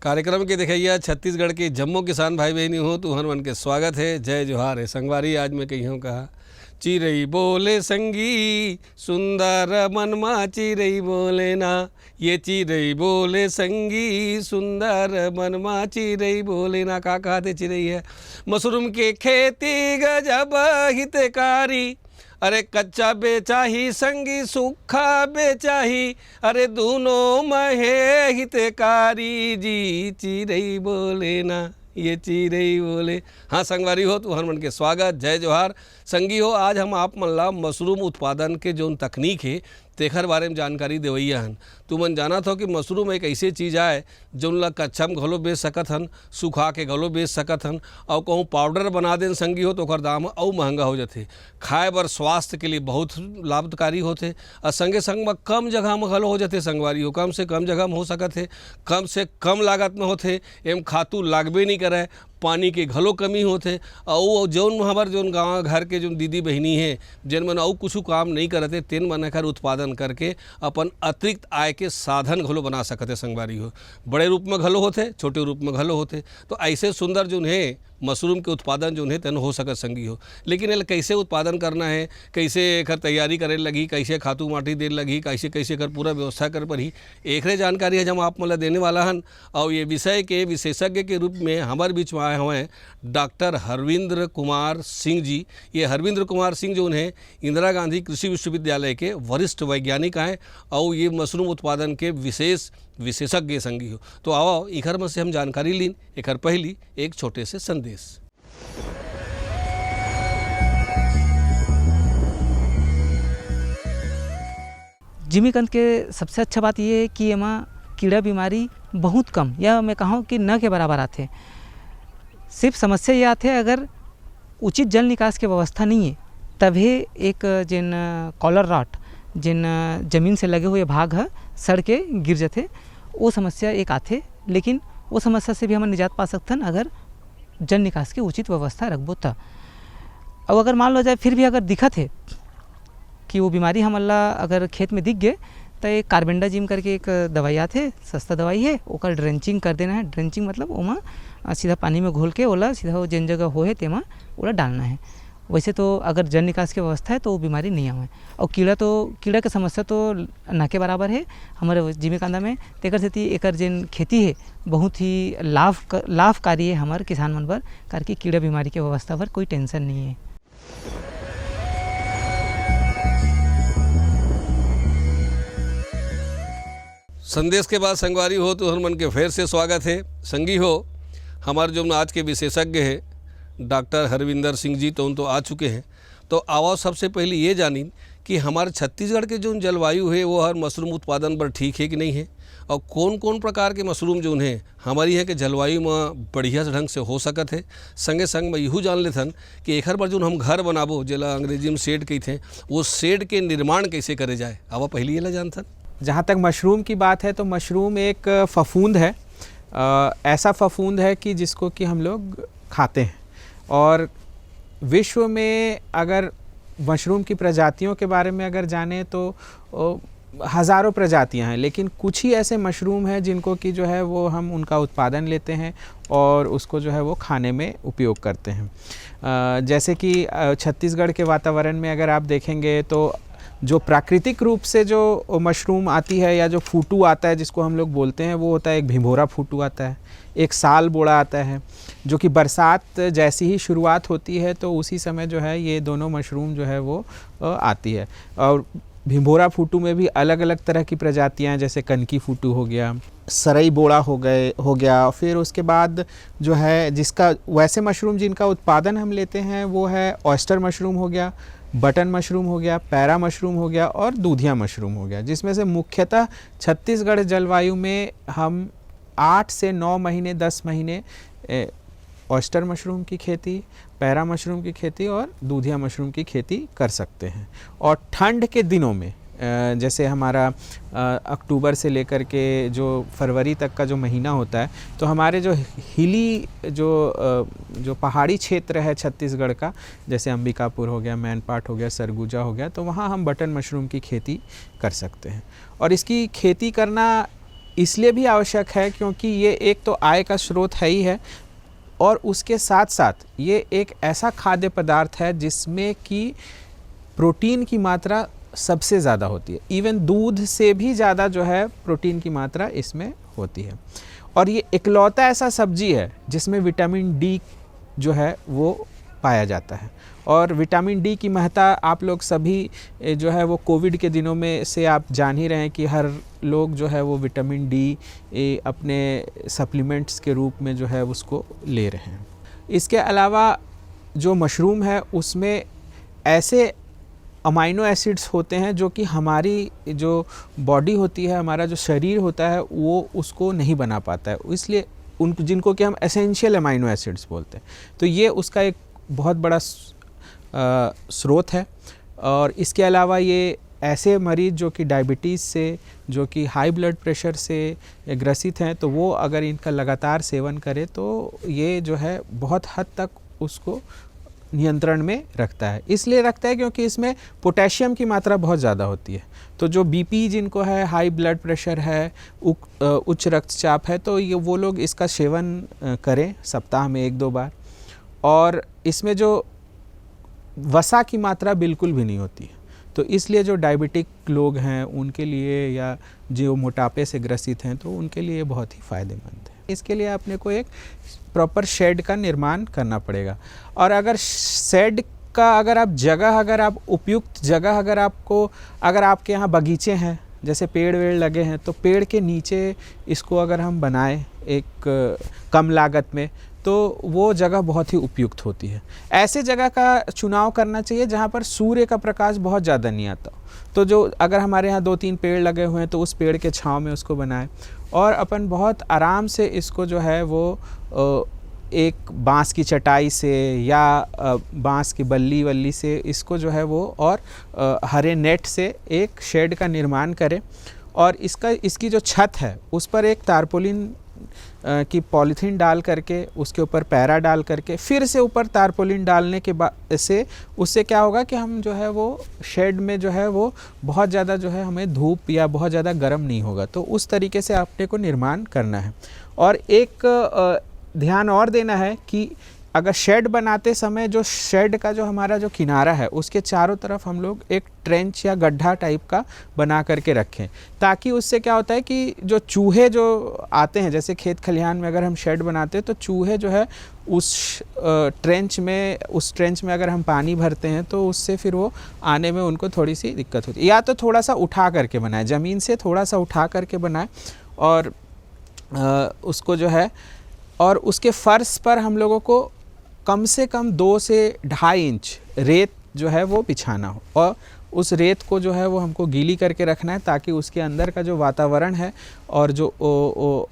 कार्यक्रम के देखिए छत्तीसगढ़ के जम्मू किसान भाई बहनी हो तो हर मन के स्वागत है। जय जोहार है संगवारी। आज मैं कही हूँ कहा चिरई बोले संगी सुंदर मनमा चिरई बोले ना, ये चिरई बोले संगी सुंदर मनमा चिरई बोले ना। का कहते चिरई है मशरूम के खेती गजब हितकारी, अरे कच्चा बेचा ही संगी सूखा बेचा ही, अरे दोनों महे हितकारी जी चिरई बोले ना, ये चिरई बोले। हाँ संगवारी हो तो हर मन के स्वागत। जय जोहार संगी हो। आज हम आप मन ला मशरूम उत्पादन के जो तकनीक है तेखर बारे में जानकारी देवैया हन। तुमन जाना था कि मशरूम एक ऐसी चीज़ आए जोन ला कच्चा में घलो बेच सकत हन, सुखा के घलो बेच सकत हन, और कहूँ पाउडर बना देन संगी हो तो ओकर दाम और महंगा हो जाते। खाए बर स्वास्थ्य के लिए बहुत लाभकारी होते और संगे संग में कम जगह में घलो हो जाते संगवारी हो। कम से कम जगह में हो सकत है, कम से कम लागत में होते, एम खातू लागबे नहीं करे, पानी के घलो कमी होते। और जौन हमार जौन गाँव घर के जो दीदी बहनी है जिन मन और कुछ काम नहीं करते तेन मन कर उत्पादन करके अपन अतिरिक्त आय के साधन घलो बना सकते संगवारी हो। बड़े रूप में घलो होते, छोटे रूप में घलो होते। तो ऐसे सुंदर जो है मशरूम के उत्पादन जो है तेन हो सकत संगी हो। लेकिन ये कैसे उत्पादन करना है, कैसे एकर तैयारी करे लगी, कैसे खातू माटी दे लगी, कैसे कैसे कर पूरा व्यवस्था कर पर ही एकरे जानकारी है हम आप मतलब देने वाला हन। और ये विषय के विशेषज्ञ के रूप में हमारे बीच में आए हुए हैं डॉक्टर हरविंद्र कुमार सिंह जी। ये हरविंद्र कुमार सिंह जो हैं इंदिरा गांधी कृषि विश्वविद्यालय के वरिष्ठ वैज्ञानिक हैं और ये मशरूम उत्पादन के विशेषज्ञ संगी हो। तो आओ इखर में से हम जानकारी लीन। इखर पहली एक छोटे से संदेश। जिमीकंद के सबसे अच्छा बात यह है कि एमा कीड़ा बीमारी बहुत कम या मैं कहूँ कि न के बराबर आते। सिर्फ समस्या ये आते अगर उचित जल निकास की व्यवस्था नहीं है तभी एक जिन कॉलर रॉट जिन जमीन से लगे हुए भाग है सड़ के गिर जाते, वो समस्या एक आते। लेकिन वो समस्या से भी हम निजात पा सकते हैं अगर जल निकास की उचित व्यवस्था रखबो तो। अब अगर मान लो जाए फिर भी अगर दिखत है कि वो बीमारी हमला अगर खेत में दिख गए तो एक कार्बेंडाजिम करके एक दवाई आते, सस्ता दवाई है, ओकर ड्रेंचिंग कर देना है। ड्रेंचिंग मतलब ओमा सीधा पानी में घोल के ओला सीधा वो जिन जगह हो है तेमा ओला डालना है। वैसे तो अगर जल निकास की व्यवस्था है तो वो बीमारी नहीं आवे। और कीड़ा के समस्या तो ना के बराबर है हमारे जिमीकांदा में। तेकर सेती एकर जिन खेती है बहुत ही लाभकारी है हमारे किसान मन बर, करके कीड़ा बीमारी के व्यवस्था पर कोई टेंशन नहीं है। संदेश के बाद संगवारी हो तो हर मन के फिर से स्वागत है। संगी हो हमारे जो आज के विशेषज्ञ है डॉक्टर हरविंदर सिंह जी तो उन तो आ चुके हैं। तो आवाज़ सबसे पहले ये जानी कि हमारे छत्तीसगढ़ के जो जलवायु है वो हर मशरूम उत्पादन पर ठीक है कि नहीं है, और कौन कौन प्रकार के मशरूम जो हैं हमारी है कि जलवायु में बढ़िया ढंग से हो सकत है। संगे संग में यूँ जान लेथन कि एक बार जो हम घर बनाबो जिला अंग्रेजी में शेड कही थे, वो शेड के निर्माण कैसे करे जाए आवा पहले ये जानथन। जहाँ तक मशरूम की बात है तो मशरूम एक फफूंद है, ऐसा फफूंद है कि जिसको कि हम लोग खाते हैं। और विश्व में अगर मशरूम की प्रजातियों के बारे में अगर जाने तो हज़ारों प्रजातियां हैं, लेकिन कुछ ही ऐसे मशरूम हैं जिनको कि जो है वो हम उनका उत्पादन लेते हैं और उसको जो है वो खाने में उपयोग करते हैं। जैसे कि छत्तीसगढ़ के वातावरण में अगर आप देखेंगे तो जो प्राकृतिक रूप से जो मशरूम आती है या जो फूटू आता है जिसको हम लोग बोलते हैं वो होता है एक भिंभोरा फूटू आता है, एक साल बोड़ा आता है, जो कि बरसात जैसी ही शुरुआत होती है तो उसी समय जो है ये दोनों मशरूम जो है वो आती है। और भिंभोरा फूटू में भी अलग अलग तरह की प्रजातियां हैं, जैसे कनकी फूटू हो गया, सरई बोड़ा हो गया। फिर उसके बाद जो है जिसका वैसे मशरूम जिनका उत्पादन हम लेते हैं वो है ऑयस्टर मशरूम हो गया, बटन मशरूम हो गया, पैरा मशरूम हो गया और दूधिया मशरूम हो गया। जिसमें से मुख्यतः छत्तीसगढ़ जलवायु में हम 8 से 9 महीने 10 महीने ऑयस्टर मशरूम की खेती, पैरा मशरूम की खेती और दूधिया मशरूम की खेती कर सकते हैं। और ठंड के दिनों में जैसे हमारा अक्टूबर से लेकर के जो फरवरी तक का जो महीना होता है तो हमारे जो हिली जो पहाड़ी क्षेत्र है छत्तीसगढ़ का, जैसे अंबिकापुर हो गया, मैनपाट हो गया, सरगुजा हो गया, तो वहाँ हम बटन मशरूम की खेती कर सकते हैं। और इसकी खेती करना इसलिए भी आवश्यक है क्योंकि ये एक तो आय का स्रोत है ही है, और उसके साथ साथ ये एक ऐसा खाद्य पदार्थ है जिसमें कि प्रोटीन की मात्रा सबसे ज़्यादा होती है। इवन दूध से भी ज़्यादा जो है प्रोटीन की मात्रा इसमें होती है। और ये इकलौता ऐसा सब्जी है जिसमें विटामिन डी जो है वो पाया जाता है। और विटामिन डी की महत्ता आप लोग सभी जो है वो कोविड के दिनों में से आप जान ही रहे हैं कि हर लोग जो है वो विटामिन डी अपने सप्लीमेंट्स के रूप में जो है उसको ले रहे हैं। इसके अलावा जो मशरूम है उसमें ऐसे अमाइनो एसिड्स होते हैं जो कि हमारी जो बॉडी होती है, हमारा जो शरीर होता है, वो उसको नहीं बना पाता है, इसलिए जिनको कि हम एसेंशियल अमाइनो एसिड्स बोलते हैं। तो ये उसका एक बहुत बड़ा स्रोत है। और इसके अलावा ये ऐसे मरीज़ जो कि डायबिटीज़ से, जो कि हाई ब्लड प्रेशर से ग्रसित हैं, तो वो अगर इनका लगातार सेवन करें तो ये जो है बहुत हद तक उसको नियंत्रण में रखता है। इसलिए रखता है क्योंकि इसमें पोटेशियम की मात्रा बहुत ज़्यादा होती है। तो जो बीपी जिनको है, हाई ब्लड प्रेशर है, उच्च रक्तचाप है, तो ये वो लोग इसका सेवन करें सप्ताह में 1-2 बार। और इसमें जो वसा की मात्रा बिल्कुल भी नहीं होती है, तो इसलिए जो डायबिटिक लोग हैं उनके लिए, या जो मोटापे से ग्रसित हैं, तो उनके लिए बहुत ही फ़ायदेमंद है। इसके लिए अपने को एक प्रॉपर शेड का निर्माण करना पड़ेगा। और अगर शेड का अगर आप उपयुक्त जगह अगर आपके यहाँ बगीचे हैं, जैसे पेड़ वेड़ लगे हैं, तो पेड़ के नीचे इसको अगर हम बनाएं एक कम लागत में, तो वो जगह बहुत ही उपयुक्त होती है। ऐसे जगह का चुनाव करना चाहिए जहाँ पर सूर्य का प्रकाश बहुत ज़्यादा नहीं आता। तो जो अगर हमारे यहाँ 2-3 पेड़ लगे हुए हैं तो उस पेड़ के छांव में उसको बनाएं, और अपन बहुत आराम से इसको जो है वो एक बांस की चटाई से या बांस की बल्ली से इसको जो है वो, और हरे नेट से एक शेड का निर्माण करें। और इसकी जो छत है उस पर एक तारपोलिन की पॉलीथीन डाल करके, उसके ऊपर पैरा डाल करके, फिर से ऊपर तारपोलिन डालने के बाद से उससे क्या होगा कि हम जो है वो शेड में जो है वो बहुत ज़्यादा जो है हमें धूप या बहुत ज़्यादा गर्म नहीं होगा। तो उस तरीके से आपने को निर्माण करना है। और एक ध्यान और देना है कि अगर शेड बनाते समय जो शेड का जो हमारा जो किनारा है उसके चारों तरफ हम लोग एक ट्रेंच या गड्ढा टाइप का बना करके रखें, ताकि उससे क्या होता है कि जो चूहे जो आते हैं, जैसे खेत खलिहान में अगर हम शेड बनाते हैं तो चूहे जो है उस ट्रेंच में अगर हम पानी भरते हैं तो उससे फिर वो आने में उनको थोड़ी सी दिक्कत होती है। या तो थोड़ा सा उठा करके बनाएं, ज़मीन से थोड़ा सा उठा करके बनाएं, और उसको जो है, और उसके फ़र्श पर हम लोगों को कम से कम 2 से 2.5 इंच रेत जो है वो बिछाना हो, और उस रेत को जो है वो हमको गीली करके रखना है, ताकि उसके अंदर का जो वातावरण है और जो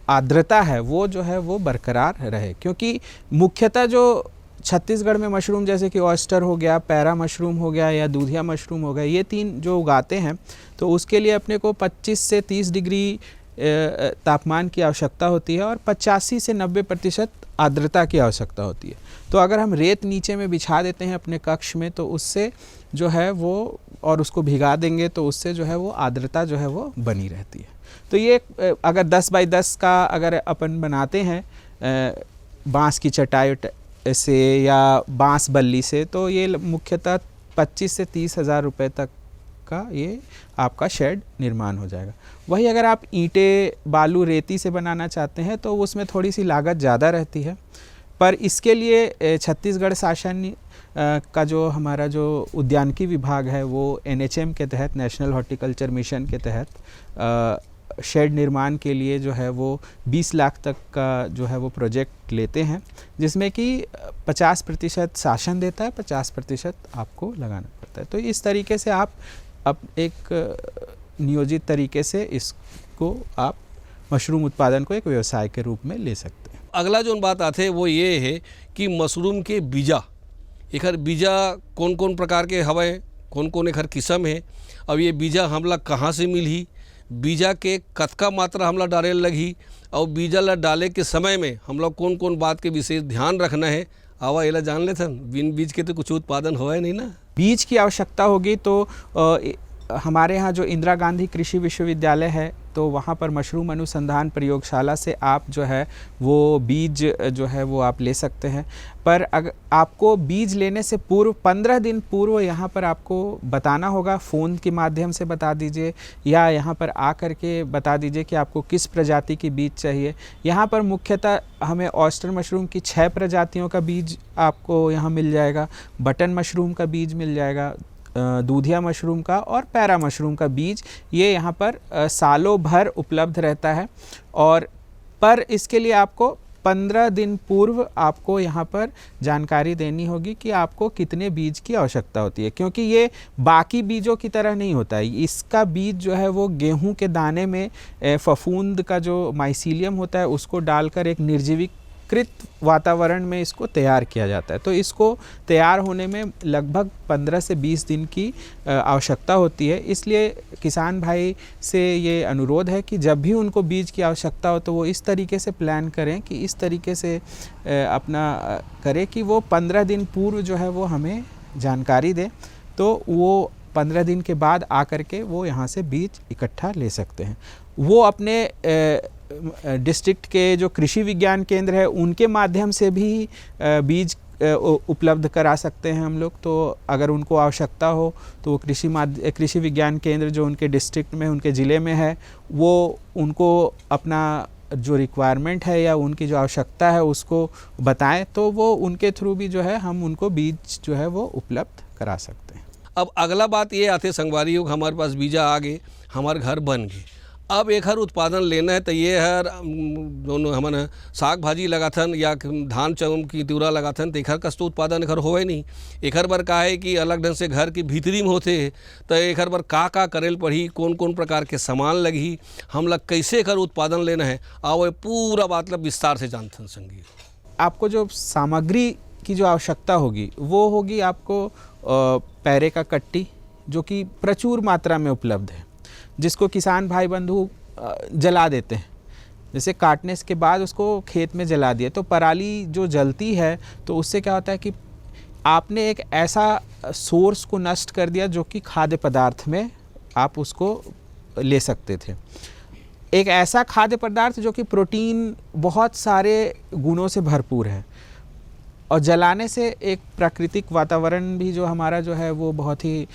आर्द्रता है वो जो है वो बरकरार रहे। क्योंकि मुख्यतः जो छत्तीसगढ़ में मशरूम, जैसे कि ऑयस्टर हो गया, पैरा मशरूम हो गया, या दूधिया मशरूम हो गया, ये 3 जो उगाते हैं, तो उसके लिए अपने को 25 से 30 डिग्री तापमान की आवश्यकता होती है, और 85 से 90% आर्द्रता की आवश्यकता होती है। तो अगर हम रेत नीचे में बिछा देते हैं अपने कक्ष में, तो उससे जो है वो, और उसको भिगा देंगे, तो उससे जो है वो आर्द्रता जो है वो बनी रहती है। तो ये अगर 10 बाई 10 का अगर अपन बनाते हैं बांस की चटाई से या बांस बल्ली से, तो ये मुख्यतः 25 से 30 हज़ार रुपये तक का ये आपका शेड निर्माण हो जाएगा। वही अगर आप ईंटें, बालू, रेती से बनाना चाहते हैं तो उसमें थोड़ी सी लागत ज़्यादा रहती है, पर इसके लिए छत्तीसगढ़ शासन का जो हमारा जो उद्यानिकी विभाग है वो NHM के तहत, नेशनल हॉर्टिकल्चर मिशन के तहत शेड निर्माण के लिए जो है वो 20 लाख तक का जो है वो प्रोजेक्ट लेते हैं, जिसमें कि 50% शासन देता है, 50% आपको लगाना पड़ता है। तो इस तरीके से आप अब एक नियोजित तरीके से इसको आप मशरूम उत्पादन को एक व्यवसाय के रूप में ले सकते हैं। अगला जो बात आते वो ये है कि मशरूम के बीजा, एखर बीजा कौन कौन प्रकार के हवे, कौन कौन एखर किस्म है, अब ये बीजा हमला कहाँ से मिलही, बीजा के कतका मात्रा हमला डाले लगी, और बीजा ला डाले के समय में हमला कौन कौन बात के विशेष ध्यान रखना है, आवा एला जान लेथन। बिन बीज के तो कुछ उत्पादन होए नहीं ना। बीज की आवश्यकता होगी तो हमारे यहाँ जो इंदिरा गांधी कृषि विश्वविद्यालय है तो वहाँ पर मशरूम अनुसंधान प्रयोगशाला से आप जो है वो बीज जो है वो आप ले सकते हैं। पर अगर आपको बीज लेने से पूर्व 15 दिन पूर्व यहाँ पर आपको बताना होगा, फ़ोन के माध्यम से बता दीजिए या यहाँ पर आ कर के बता दीजिए कि आपको किस प्रजाति की बीज चाहिए। यहाँ पर मुख्यतः हमें ऑयस्टर मशरूम की 6 प्रजातियों का बीज आपको यहाँ मिल जाएगा, बटन मशरूम का बीज मिल जाएगा, दूधिया मशरूम का और पैरा मशरूम का बीज, ये यहाँ पर सालों भर उपलब्ध रहता है। और पर इसके लिए आपको 15 दिन पूर्व आपको यहाँ पर जानकारी देनी होगी कि आपको कितने बीज की आवश्यकता होती है, क्योंकि ये बाकी बीजों की तरह नहीं होता है। इसका बीज जो है वो गेहूं के दाने में फफूंद का जो माइसीलियम होता है उसको डालकर एक निर्जीवीकृत वातावरण में इसको तैयार किया जाता है। तो इसको तैयार होने में लगभग 15 से 20 दिन की आवश्यकता होती है। इसलिए किसान भाई से ये अनुरोध है कि जब भी उनको बीज की आवश्यकता हो तो वो इस तरीके से प्लान करें कि इस तरीके से अपना करें कि वो 15 दिन पूर्व जो है वो हमें जानकारी दें, तो वो 15 दिन के बाद आकर के वो यहाँ से बीज इकट्ठा ले सकते हैं। वो अपने डिस्ट्रिक्ट के जो कृषि विज्ञान केंद्र है उनके माध्यम से भी बीज उपलब्ध करा सकते हैं हम लोग। तो अगर उनको आवश्यकता हो तो वो कृषि विज्ञान केंद्र जो उनके डिस्ट्रिक्ट में, उनके ज़िले में है, वो उनको अपना जो रिक्वायरमेंट है या उनकी जो आवश्यकता है उसको बताएं, तो वो उनके थ्रू भी जो है हम उनको बीज जो है वो उपलब्ध करा सकते हैं। अब अगला बात ये आते संगवारी हो, हमारे पास बीजा आ गए, हमारे घर बन गए, अब एक हर उत्पादन लेना है तो ये हर दोनों हमन साग भाजी लगाथन या धान चावल की तिवरा लगाथन तो एक कस तो उत्पादन एखर होवे नहीं। एखर बर का है कि अलग ढंग से घर की भीतरी में होते तो एखर बर का करेल पड़ी, कौन कौन प्रकार के सामान लगी, हम लोग कैसे एखर उत्पादन लेना है, आओ पूरा मतलब विस्तार से जानथन संगी। आपको जो सामग्री की जो आवश्यकता होगी वो होगी आपको पैरे का कट्टी, जो कि प्रचुर मात्रा में उपलब्ध है, जिसको किसान भाई बंधु जला देते हैं। जैसे काटने के बाद उसको खेत में जला दिए तो पराली जो जलती है तो उससे क्या होता है कि आपने एक ऐसा सोर्स को नष्ट कर दिया जो कि खाद्य पदार्थ में आप उसको ले सकते थे। एक ऐसा खाद्य पदार्थ जो कि प्रोटीन बहुत सारे गुणों से भरपूर है, और जलाने से एक प्राकृतिक वातावरण भी जो हमारा जो है वो बहुत ही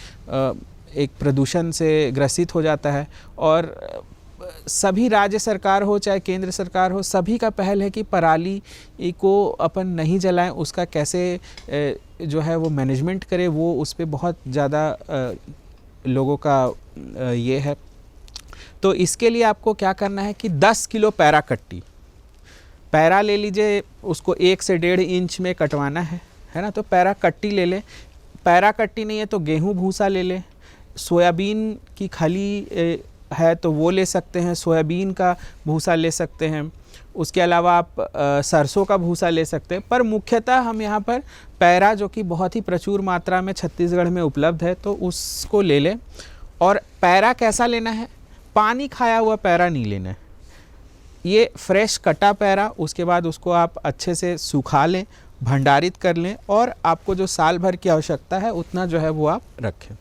एक प्रदूषण से ग्रसित हो जाता है। और सभी राज्य सरकार हो चाहे केंद्र सरकार हो, सभी का पहल है कि पराली को अपन नहीं जलाएं, उसका कैसे जो है वो मैनेजमेंट करें, वो उस पर बहुत ज़्यादा लोगों का ये है। तो इसके लिए आपको क्या करना है कि 10 किलो पैरा कट्टी, पैरा ले लीजिए, उसको 1 से 1.5 इंच में कटवाना है ना। तो पैरा कट्टी ले लें, पैरा कट्टी नहीं है तो गेहूं भूसा ले लें, सोयाबीन की खली है तो वो ले सकते हैं, सोयाबीन का भूसा ले सकते हैं, उसके अलावा आप सरसों का भूसा ले सकते हैं। पर मुख्यतः हम यहाँ पर पैरा, जो कि बहुत ही प्रचुर मात्रा में छत्तीसगढ़ में उपलब्ध है, तो उसको ले लें। और पैरा कैसा लेना है, पानी खाया हुआ पैरा नहीं लेना है, ये फ्रेश कटा पैरा, उसके बाद उसको आप अच्छे से सुखा लें, भंडारित कर लें, और आपको जो साल भर की आवश्यकता है उतना जो है वो आप रखें।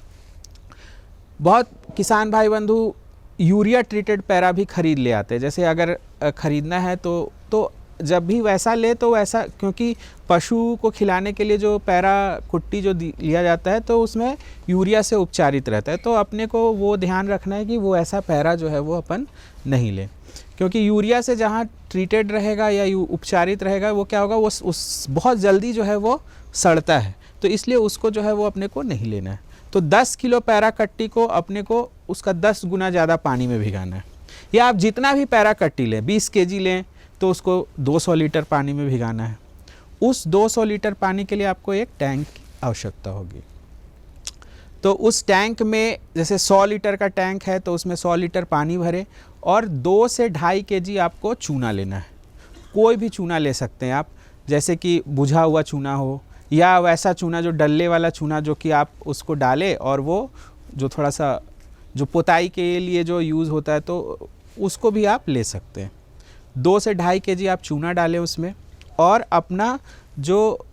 बहुत किसान भाई बंधु यूरिया ट्रीटेड पैरा भी खरीद ले आते हैं। जैसे अगर ख़रीदना है तो जब भी वैसा ले तो वैसा, क्योंकि पशु को खिलाने के लिए जो पैरा कुट्टी जो लिया जाता है तो उसमें यूरिया से उपचारित रहता है। तो अपने को वो ध्यान रखना है कि वो ऐसा पैरा जो है वो अपन नहीं लें, क्योंकि यूरिया से जहाँ ट्रीटेड रहेगा या उपचारित रहेगा वो क्या होगा, वो उस बहुत जल्दी जो है वो सड़ता है, तो इसलिए उसको जो है वो अपने को नहीं लेना है। तो 10 किलो पैरा कट्टी को अपने को उसका 10 गुना ज़्यादा पानी में भिगाना है। या आप जितना भी पैरा कट्टी लें, 20 केजी लें तो उसको 200 लीटर पानी में भिगाना है। उस 200 लीटर पानी के लिए आपको एक टैंक की आवश्यकता होगी। तो उस टैंक में, जैसे 100 लीटर का टैंक है तो उसमें 100 लीटर पानी भरे, और 2 से 2.5 केजी आपको चूना लेना है। कोई भी चूना ले सकते हैं आप, जैसे कि बुझा हुआ चूना हो या वैसा चूना जो डल्ले वाला चूना, जो कि आप उसको डालें और वो जो थोड़ा सा जो पोताई के लिए जो यूज़ होता है तो उसको भी आप ले सकते हैं। 2 से 2.5 केजी आप चूना डालें उसमें, और अपना जो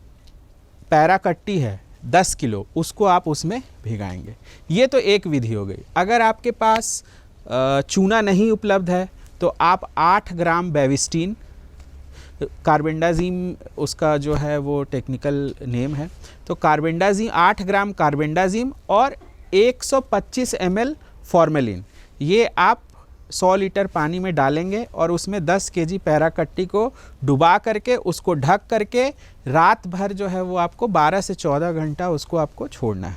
पैरा कट्टी है 10 किलो उसको आप उसमें भिगाएंगे। ये तो एक विधि हो गई। अगर आपके पास चूना नहीं उपलब्ध है तो आप 8 ग्राम बेविस्टीन, कार्बेंडाजिम उसका जो है वो टेक्निकल नेम है, तो कार्बेंडाजिम 8 ग्राम कार्बेंडाजिम और 125 ml फॉर्मेलिन, ये आप 100 लीटर पानी में डालेंगे और उसमें 10 kg पैराकट्टी को डुबा करके उसको ढक करके रात भर जो है वो आपको 12 से 14 घंटा उसको आपको छोड़ना है।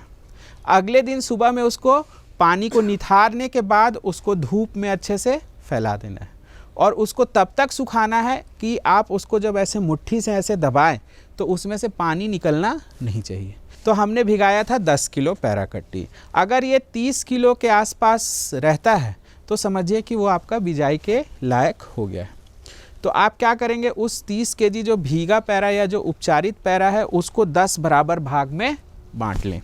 अगले दिन सुबह में उसको पानी को निथारने के बाद उसको धूप में अच्छे से फैला देना है और उसको तब तक सुखाना है कि आप उसको जब ऐसे मुट्ठी से ऐसे दबाएं तो उसमें से पानी निकलना नहीं चाहिए। तो हमने भिगाया था 10 किलो पैराकट्टी, अगर ये 30 किलो के आसपास रहता है तो समझिए कि वो आपका बिजाई के लायक हो गया है। तो आप क्या करेंगे, उस 30 kg जो भीगा पैरा या जो उपचारित पैरा है उसको 10 बराबर भाग में बांट लें।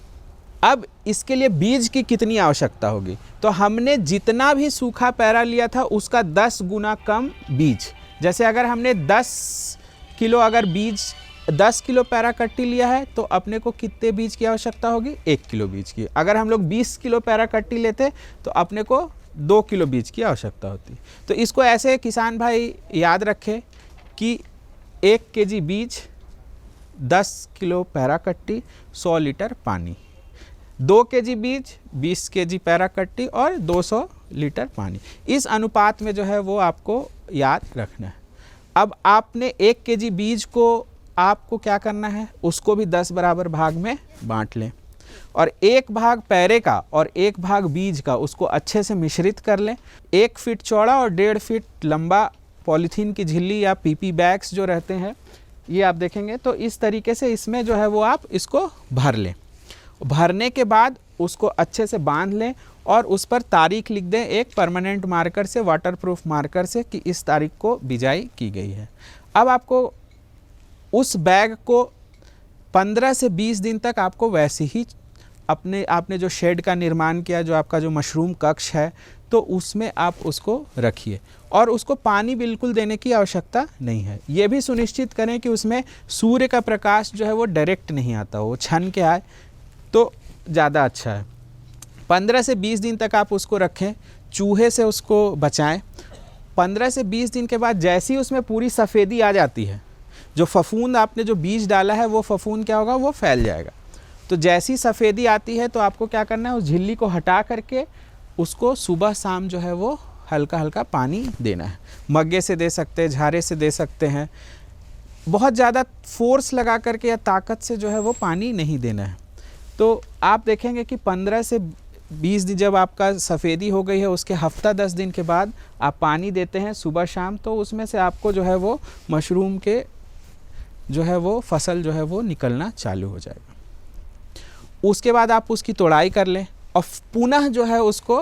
अब इसके लिए बीज की कितनी आवश्यकता होगी, तो हमने जितना भी सूखा पैरा लिया था उसका 10 गुना कम बीज। जैसे अगर हमने 10 किलो अगर बीज 10 किलो पैराकट्टी लिया है तो अपने को कितने बीज की आवश्यकता होगी, 1 किलो बीज की। अगर हम लोग 20 किलो पैराकट्टी लेते तो अपने को 2 किलो बीज की आवश्यकता होती। तो इसको ऐसे किसान भाई याद रखें कि 1 kg बीज, 10 किलो पैराकट्टी, 100 लीटर पानी, 2 kg बीज, 20 kg पैराकट्टी और 200 लीटर पानी, इस अनुपात में जो है वो आपको याद रखना है। अब आपने 1 kg बीज को आपको क्या करना है, उसको भी 10 बराबर भाग में बांट लें और 1 भाग पैरे का और 1 भाग बीज का उसको अच्छे से मिश्रित कर लें। 1 फीट चौड़ा और 1.5 फीट लंबा पॉलीथीन की झिल्ली या पीपी बैग्स जो रहते हैं ये आप देखेंगे, तो इस तरीके से इसमें जो है वो आप इसको भर लें। भरने के बाद उसको अच्छे से बांध लें और उस पर तारीख लिख दें एक परमानेंट मार्कर से, वाटरप्रूफ मार्कर से, कि इस तारीख को बिजाई की गई है। अब आपको उस बैग को 15 से 20 दिन तक आपको वैसे ही आपने जो शेड का निर्माण किया, जो आपका जो मशरूम कक्ष है, तो उसमें आप उसको रखिए और उसको पानी बिल्कुल देने की आवश्यकता नहीं है। ये भी सुनिश्चित करें कि उसमें सूर्य का प्रकाश जो है वो डायरेक्ट नहीं आता, वो छन के आए तो ज़्यादा अच्छा है। 15 से 20 दिन तक आप उसको रखें, चूहे से उसको बचाएं। 15 से 20 दिन के बाद जैसी उसमें पूरी सफ़ेदी आ जाती है, जो फफूंद आपने जो बीज डाला है वो फफूंद क्या होगा, वो फैल जाएगा। तो जैसी सफ़ेदी आती है तो आपको क्या करना है, उस झिल्ली को हटा करके उसको सुबह शाम जो है वो हल्का हल्का पानी देना है। मग्गे से दे सकते हैं, झारे से दे सकते हैं, बहुत ज़्यादा फोर्स लगा करके या ताकत से जो है वो पानी नहीं देना है। तो आप देखेंगे कि 15 से 20 दिन जब आपका सफ़ेदी हो गई है, उसके हफ्ता 10 दिन के बाद आप पानी देते हैं सुबह शाम, तो उसमें से आपको जो है वो मशरूम के जो है वो फसल जो है वो निकलना चालू हो जाएगा। उसके बाद आप उसकी तोड़ाई कर लें और पुनः जो है उसको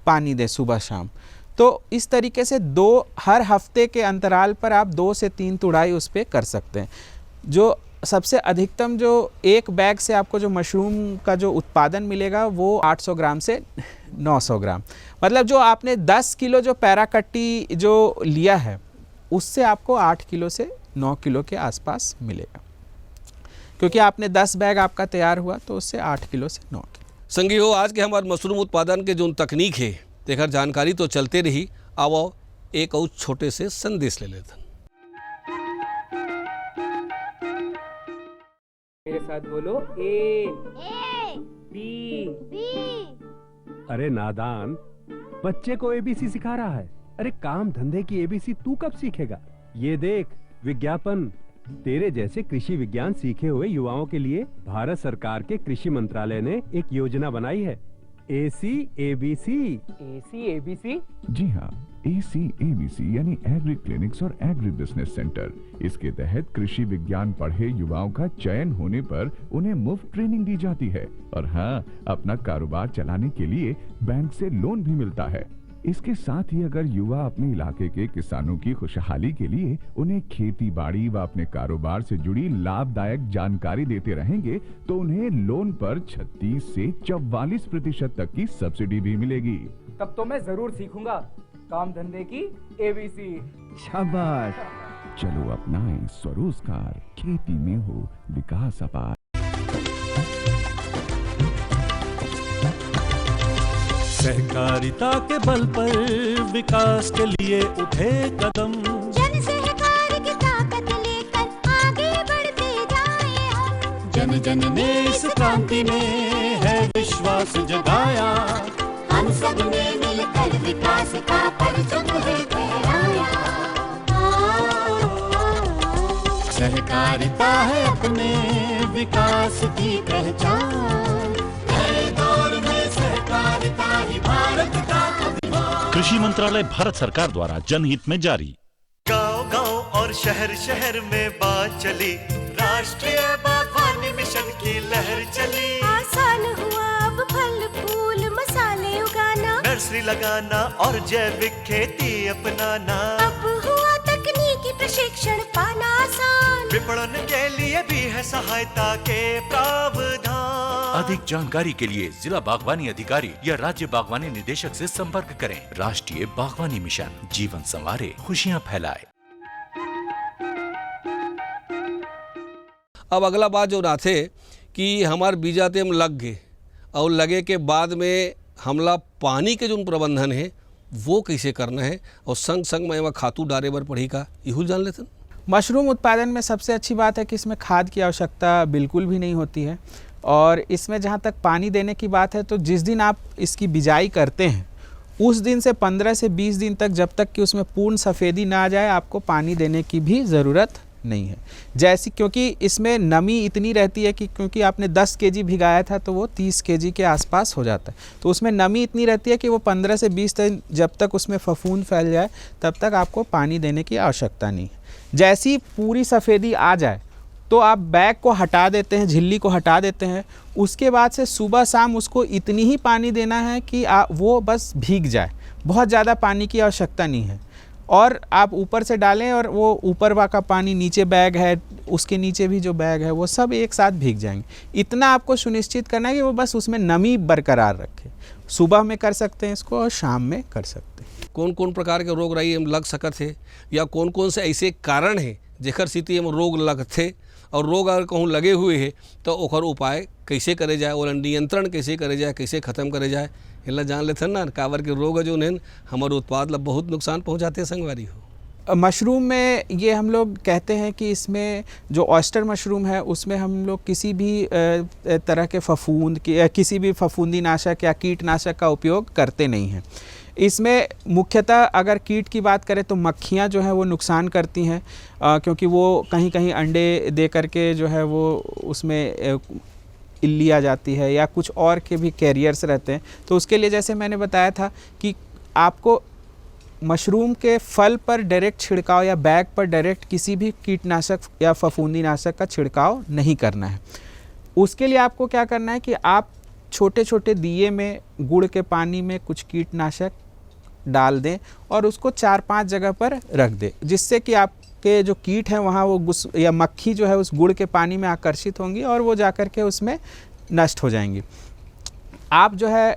पानी दें सुबह शाम। तो इस तरीके से हर हफ्ते के अंतराल पर आप 2 से 3 तुड़ाई उस पर कर सकते हैं। जो सबसे अधिकतम जो एक बैग से आपको जो मशरूम का जो उत्पादन मिलेगा वो 800 ग्राम से 900 ग्राम, मतलब जो आपने 10 किलो जो पैराकट्टी जो लिया है उससे आपको 8 किलो से 9 किलो के आसपास मिलेगा, क्योंकि आपने 10 बैग आपका तैयार हुआ तो उससे 8 किलो से 9 किलो। संगी हो, आज के हमारे मशरूम उत्पादन के जो तकनीक है देखकर जानकारी तो चलते रही, आओ एक और छोटे से संदेश ले लेते हैं। मेरे साथ बोलो, ए बी। अरे नादान, बच्चे को एबीसी सिखा रहा है। अरे काम धंधे की एबीसी तू कब सीखेगा? ये देख विज्ञापन। तेरे जैसे कृषि विज्ञान सीखे हुए युवाओं के लिए भारत सरकार के कृषि मंत्रालय ने एक योजना बनाई है, ACABC। ACABC? जी हाँ, ACABC यानी एग्री क्लिनिक्स और एग्री बिजनेस सेंटर। इसके तहत कृषि विज्ञान पढ़े युवाओं का चयन होने पर उन्हें मुफ्त ट्रेनिंग दी जाती है और हाँ, अपना कारोबार चलाने के लिए बैंक से लोन भी मिलता है। इसके साथ ही अगर युवा अपने इलाके के किसानों की खुशहाली के लिए उन्हें खेती बाड़ी व अपने कारोबार से जुड़ी लाभदायक जानकारी देते रहेंगे तो उन्हें लोन पर 36 से 44% तक की सब्सिडी भी मिलेगी। तब तो मैं जरूर सीखूंगा काम धंधे की ABC। शाबाश, चलो अपनाएं स्वरोजगार, खेती में हो विकास अपार। सहकारिता के बल पर विकास के लिए उठे कदम, जन सहकार की ताकत लेकर आगे बढ़ते जाएं हम। जन जन ने इस क्रांति में है विश्वास जगाया, हम सब ने मिलकर विकास का परचम है फहराया। सहकारिता है अपने विकास की पहचान, नए दौर में सहकारिता ही भारत का अभिमान। कृषि मंत्रालय भारत सरकार द्वारा जनहित में जारी। गांव-गांव और शहर-शहर में बात चली, राष्ट्रीय बागवानी मिशन की लहर चली। आसान हुआ अब फल फूल मसाले उगाना, नर्सरी लगाना और जैविक खेती अपनाना। अब हुआ तकनीकी प्रशिक्षण पाना आसान, विपणन के लिए भी है सहायता के प्रावधान। अधिक जानकारी के लिए जिला बागवानी अधिकारी या राज्य बागवानी निदेशक से संपर्क करें। राष्ट्रीय बागवानी मिशन, जीवन संवारे, खुशियाँ फैलाए। अब अगला बात जो नाथे कि हमार बीजा तेम लग गए और लगे के बाद में हमला पानी के जो प्रबंधन है वो कैसे करना है और संग संग में खातू डारे बर पड़ी का यहू जान लेते। मशरूम उत्पादन में सबसे अच्छी बात है कि इसमें खाद की आवश्यकता बिल्कुल भी नहीं होती है, और इसमें जहाँ तक पानी देने की बात है तो जिस दिन आप इसकी बिजाई करते हैं उस दिन से 15 से 20 दिन तक, जब तक कि उसमें पूर्ण सफ़ेदी ना आ जाए, आपको पानी देने की भी ज़रूरत नहीं है। जैसी क्योंकि इसमें नमी इतनी रहती है कि क्योंकि आपने 10 केजी भिगाया था तो वो 30 केजी के आसपास हो जाता है, तो उसमें नमी इतनी रहती है कि वो 15 से 20 दिन जब तक उसमें फफूंद फैल जाए तब तक आपको पानी देने की आवश्यकता नहीं है। जैसी पूरी सफ़ेदी आ जाए तो आप बैग को हटा देते हैं, झिल्ली को हटा देते हैं। उसके बाद से सुबह शाम उसको इतनी ही पानी देना है कि वो बस भीग जाए, बहुत ज़्यादा पानी की आवश्यकता नहीं है। और आप ऊपर से डालें और वो ऊपर का पानी, नीचे बैग है उसके नीचे भी जो बैग है वो सब एक साथ भीग जाएंगे। इतना आपको सुनिश्चित करना है कि वो बस उसमें नमी बरकरार रखे। सुबह में कर सकते हैं इसको और शाम में कर सकते हैं। कौन कौन प्रकार के रोग राई हम लग सकत है या कौन कौन से ऐसे कारण है जेकर स्थिति हम रोग लगते, और रोग अगर कहूँ लगे हुए है तो ओकर उपाय कैसे करे जाए और नियंत्रण कैसे करे जाए, कैसे ख़त्म करे जाए, इला जान लेते ना। काबर के रोग जो हैं हमारे उत्पाद ला बहुत नुकसान पहुँचाते हैं संगवारी हो। मशरूम में ये हम लोग कहते हैं कि इसमें जो ऑयस्टर मशरूम है उसमें हम लोग किसी भी तरह के फफूंद किसी भी फफूंदी नाशक या कीटनाशक का उपयोग करते नहीं हैं। इसमें मुख्यतः अगर कीट की बात करें तो मक्खियाँ जो है वो नुकसान करती हैं, क्योंकि वो कहीं कहीं अंडे दे करके जो है वो उसमें इल्ली आ जाती है या कुछ और के भी कैरियर्स रहते हैं। तो उसके लिए जैसे मैंने बताया था कि आपको मशरूम के फल पर डायरेक्ट छिड़काव या बैग पर डायरेक्ट किसी भी कीटनाशक या फफूंदी नाशक का छिड़काव नहीं करना है। उसके लिए आपको क्या करना है कि आप छोटे छोटे दिए में गुड़ के पानी में कुछ कीटनाशक डाल दें और उसको 4-5 जगह पर रख दें, जिससे कि आपके जो कीट हैं वहाँ वो या मक्खी जो है उस गुड़ के पानी में आकर्षित होंगी और वो जाकर के उसमें नष्ट हो जाएंगी। आप जो है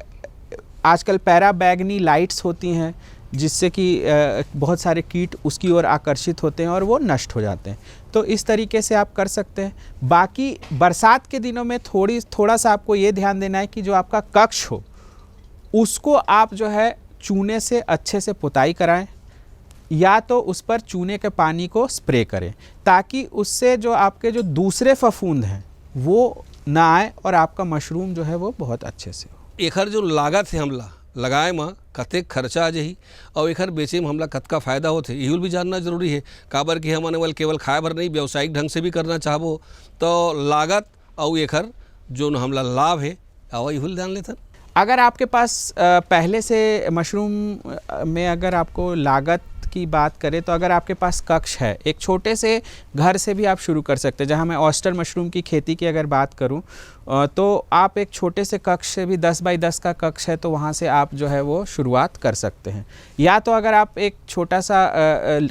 आजकल पैराबैगनी लाइट्स होती हैं जिससे कि बहुत सारे कीट उसकी ओर आकर्षित होते हैं और वो नष्ट हो जाते हैं। तो इस तरीके से आप कर सकते हैं। बाकी बरसात के दिनों में थोड़ा सा आपको ये ध्यान देना है कि जो आपका कक्ष हो उसको आप जो है चूने से अच्छे से पुताई कराएं या तो उस पर चूने के पानी को स्प्रे करें, ताकि उससे जो आपके जो दूसरे फफूंद हैं वो ना आए और आपका मशरूम जो है वो बहुत अच्छे से हो। एकर जो लागत है हमला लगाए में कतेक खर्चा आ जाही और एकर बेचे में हमला कतका फ़ायदा होते यही भी जानना जरूरी है। काबर कि हमने वाल केवल खाए भर नहीं, व्यावसायिक ढंग से भी करना चाहबो तो लागत और एकर जो हमला लाभ है और यही जान लेते। अगर आपके पास पहले से मशरूम में अगर आपको लागत की बात करें तो अगर आपके पास कक्ष है, एक छोटे से घर से भी आप शुरू कर सकते हैं। जहां मैं ऑयस्टर मशरूम की खेती की अगर बात करूं तो आप एक छोटे से कक्ष से भी 10 बाई 10 का कक्ष है तो वहां से आप जो है वो शुरुआत कर सकते हैं। या तो अगर आप एक छोटा सा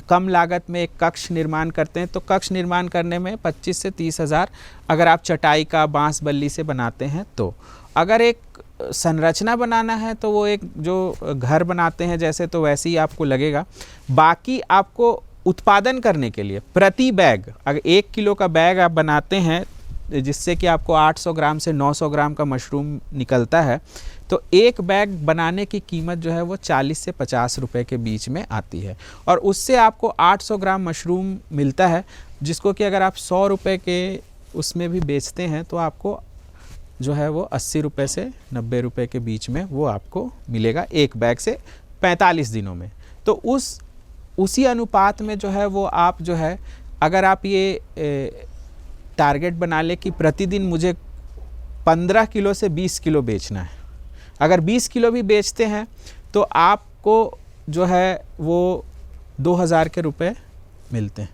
कम लागत में एक कक्ष निर्माण करते हैं तो कक्ष निर्माण करने में 25 से 30 हज़ार अगर आप चटाई का बांस बल्ली से बनाते हैं तो। अगर एक संरचना बनाना है तो वो एक जो घर बनाते हैं जैसे तो वैसे ही आपको लगेगा। बाकी आपको उत्पादन करने के लिए प्रति बैग, अगर 1 किलो का बैग आप बनाते हैं जिससे कि आपको 800 ग्राम से 900 ग्राम का मशरूम निकलता है, तो एक बैग बनाने की कीमत जो है वो 40 से 50 रुपए के बीच में आती है। और उससे आपको 800 ग्राम मशरूम मिलता है, जिसको कि अगर आप 100 रुपए के उसमें भी बेचते हैं तो आपको जो है वो 80 रुपए से 90 रुपए के बीच में वो आपको मिलेगा एक बैग से 45 दिनों में। तो उसी अनुपात में जो है वो आप जो है, अगर आप ये टारगेट बना ले कि प्रतिदिन मुझे 15 किलो से 20 किलो बेचना है, अगर 20 किलो भी बेचते हैं तो आपको जो है वो 2000 के रुपए मिलते हैं।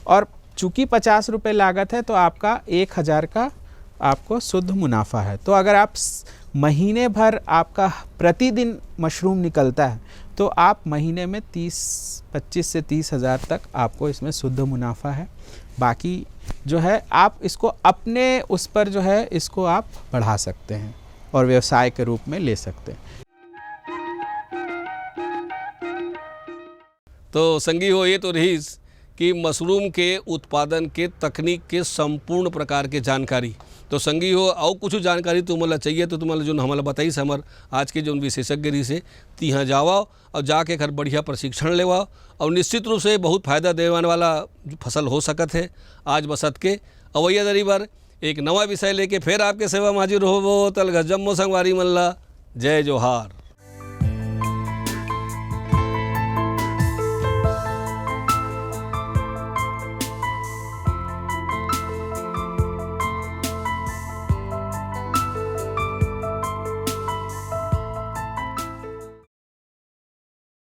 और चूँकि 50 रुपये लागत है तो आपका 1000 का आपको शुद्ध मुनाफा है। तो अगर आप महीने भर आपका प्रतिदिन मशरूम निकलता है तो आप महीने में 25 से 30 हज़ार तक आपको इसमें शुद्ध मुनाफा है। बाकी जो है आप इसको अपने उस पर जो है इसको आप बढ़ा सकते हैं और व्यवसाय के रूप में ले सकते हैं। तो संगी हो, ये तो रही कि मशरूम के उत्पादन के तकनीक के संपूर्ण प्रकार के जानकारी। तो संगी हो, और कुछ जानकारी तुम्हारा चाहिए तो तुम्हारा जो हमारा बताई से हमार आज के जो विशेषज्ञ रही से तिहाँ जाओ और जाके घर बढ़िया प्रशिक्षण लेवाओ और निश्चित रूप से बहुत फायदा देने वाला फसल हो सकत है। आज बसत के अवैया दरी बार एक नवा विषय लेके फिर आपके सेवा में हाजिर होबो। तल गजम्मो संगवारी मल्ला, जय जोहार।